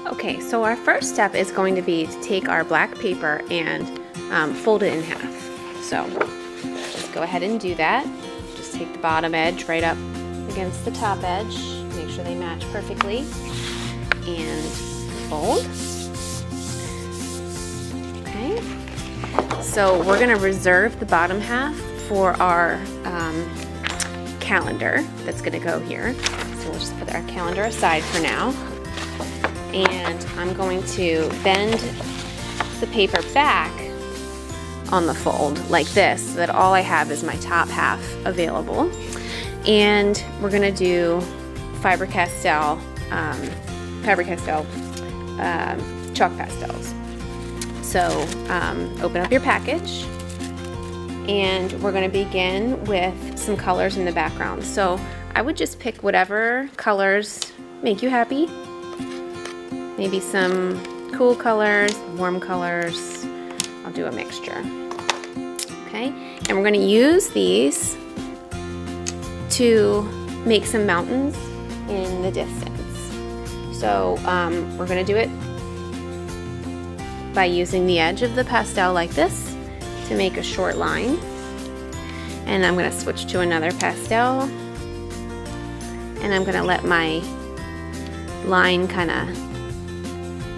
Okay, so our first step is going to be to take our black paper and fold it in half. So let's go ahead and do that. Just take the bottom edge right up against the top edge, make sure they match perfectly, and fold. Okay, so we're going to reserve the bottom half for our calendar that's going to go here. So we'll just put our calendar aside for now. And I'm going to bend the paper back on the fold like this, so that all I have is my top half available. And we're going to do Faber-Castell chalk pastels. So open up your package, and we're going to begin with some colors in the background. So I would just pick whatever colors make you happy. Maybe some cool colors, warm colors. I'll do a mixture. Okay, and we're going to use these to make some mountains in the distance. So we're going to do it by using the edge of the pastel like this to make a short line. And I'm going to switch to another pastel, and I'm going to let my line kind of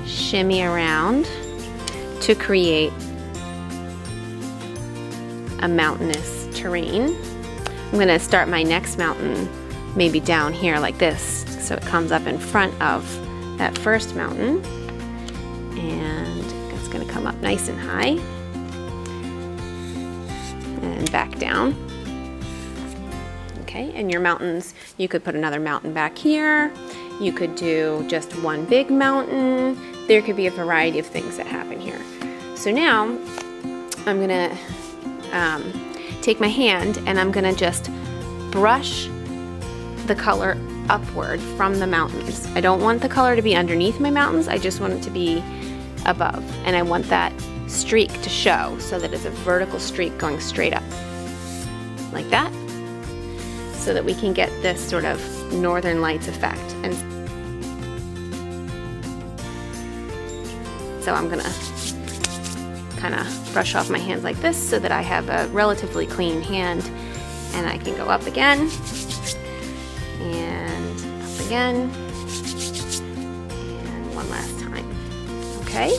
shimmy around to create a mountainous terrain. I'm going to start my next mountain maybe down here like this, so it comes up in front of that first mountain, and it's going to come up nice and high and back down. Okay, and your mountains, you could put another mountain back here. You could do just one big mountain. There could be a variety of things that happen here. So now I'm gonna take my hand and I'm gonna just brush the color upward from the mountains. I don't want the color to be underneath my mountains, I just want it to be above. And I want that streak to show so that it's a vertical streak going straight up, like that, so that we can get this sort of northern lights effect. And so I'm gonna kind of brush off my hands like this so that I have a relatively clean hand, and I can go up again and up again and one last time. Okay,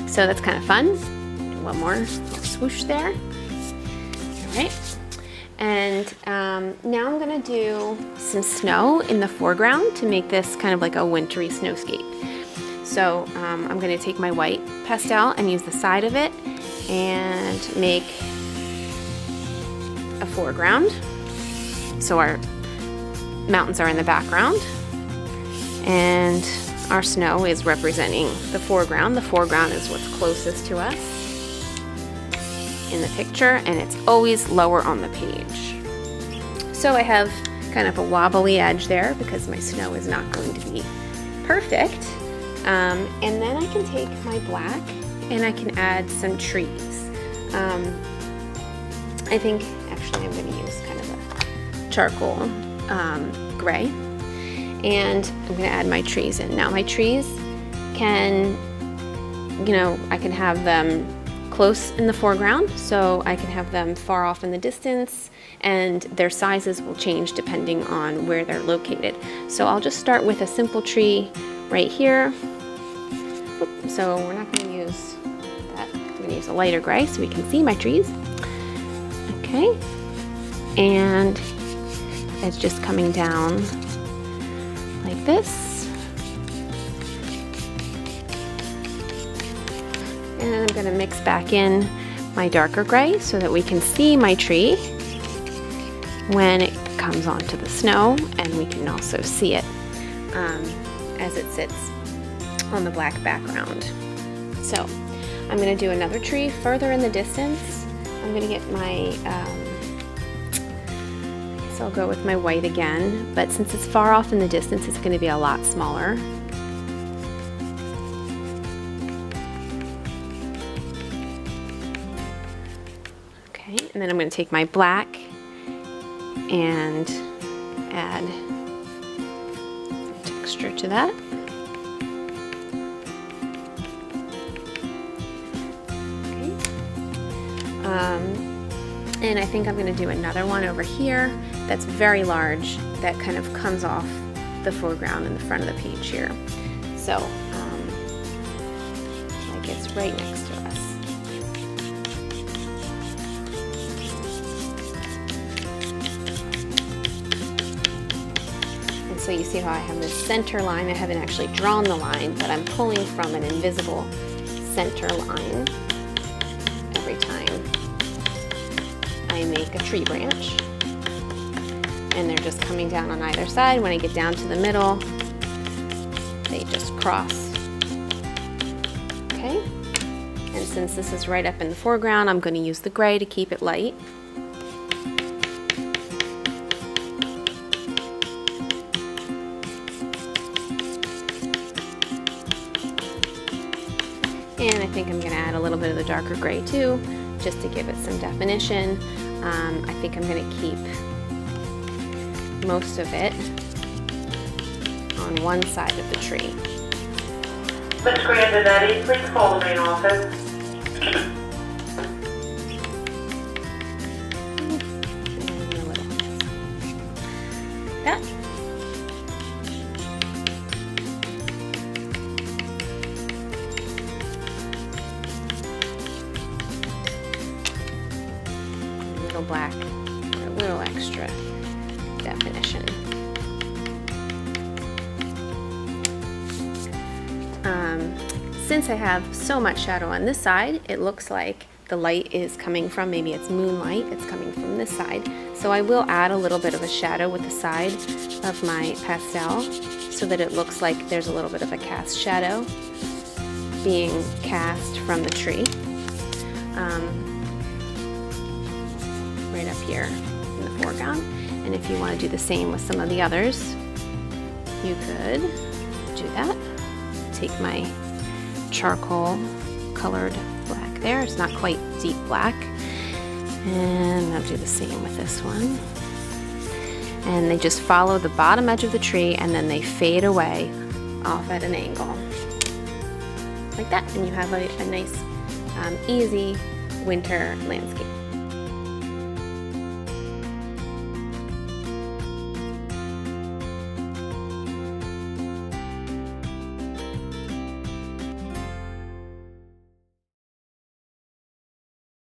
so that's kind of fun. Do one more swoosh there. All right. And now I'm gonna do some snow in the foreground to make this kind of like a wintry snowscape. So I'm gonna take my white pastel and use the side of it and make a foreground. So our mountains are in the background and our snow is representing the foreground. The foreground is what's closest to us in the picture, and it's always lower on the page. So I have kind of a wobbly edge there because my snow is not going to be perfect. And then I can take my black and I can add some trees. I think actually I'm going to use kind of a charcoal gray, and I'm going to add my trees in. Now my trees can, I can have them close in the foreground, so I can have them far off in the distance, and their sizes will change depending on where they're located. So I'll just start with a simple tree right here. So we're not going to use that. I'm going to use a lighter gray so we can see my trees. Okay, and it's just coming down like this. And I'm going to mix back in my darker gray so that we can see my tree when it comes onto the snow, and we can also see it as it sits on the black background. So I'm going to do another tree further in the distance. I'm going to get my, I guess I'll go with my white again, but since it's far off in the distance, it's going to be a lot smaller. Okay, and then I'm going to take my black and add some texture to that. And I think I'm going to do another one over here that's very large, that kind of comes off the foreground in the front of the page here. So like it's right next to us. And so you see how I have this center line. I haven't actually drawn the line, but I'm pulling from an invisible center line every time I make a tree branch. And they're just coming down on either side. When I get down to the middle, they just cross. Okay? And since this is right up in the foreground, I'm going to use the gray to keep it light. And I think I'm going to add a little bit of the darker gray too, just to give it some definition. I think I'm going to keep most of it on one side of the tree. Ms. Grandinetti, please call the main office. And a little. That. A little black, a little extra definition. Since I have so much shadow on this side, it looks like the light is coming from, maybe it's moonlight, it's coming from this side. So I will add a little bit of a shadow with the side of my pastel so that it looks like there's a little bit of a cast shadow being cast from the tree. Right up here in the foreground. And if you want to do the same with some of the others, you could do that. Take my charcoal colored black there. It's not quite deep black. And I'll do the same with this one. And they just follow the bottom edge of the tree and then they fade away off at an angle. Like that. And you have a nice, easy winter landscape.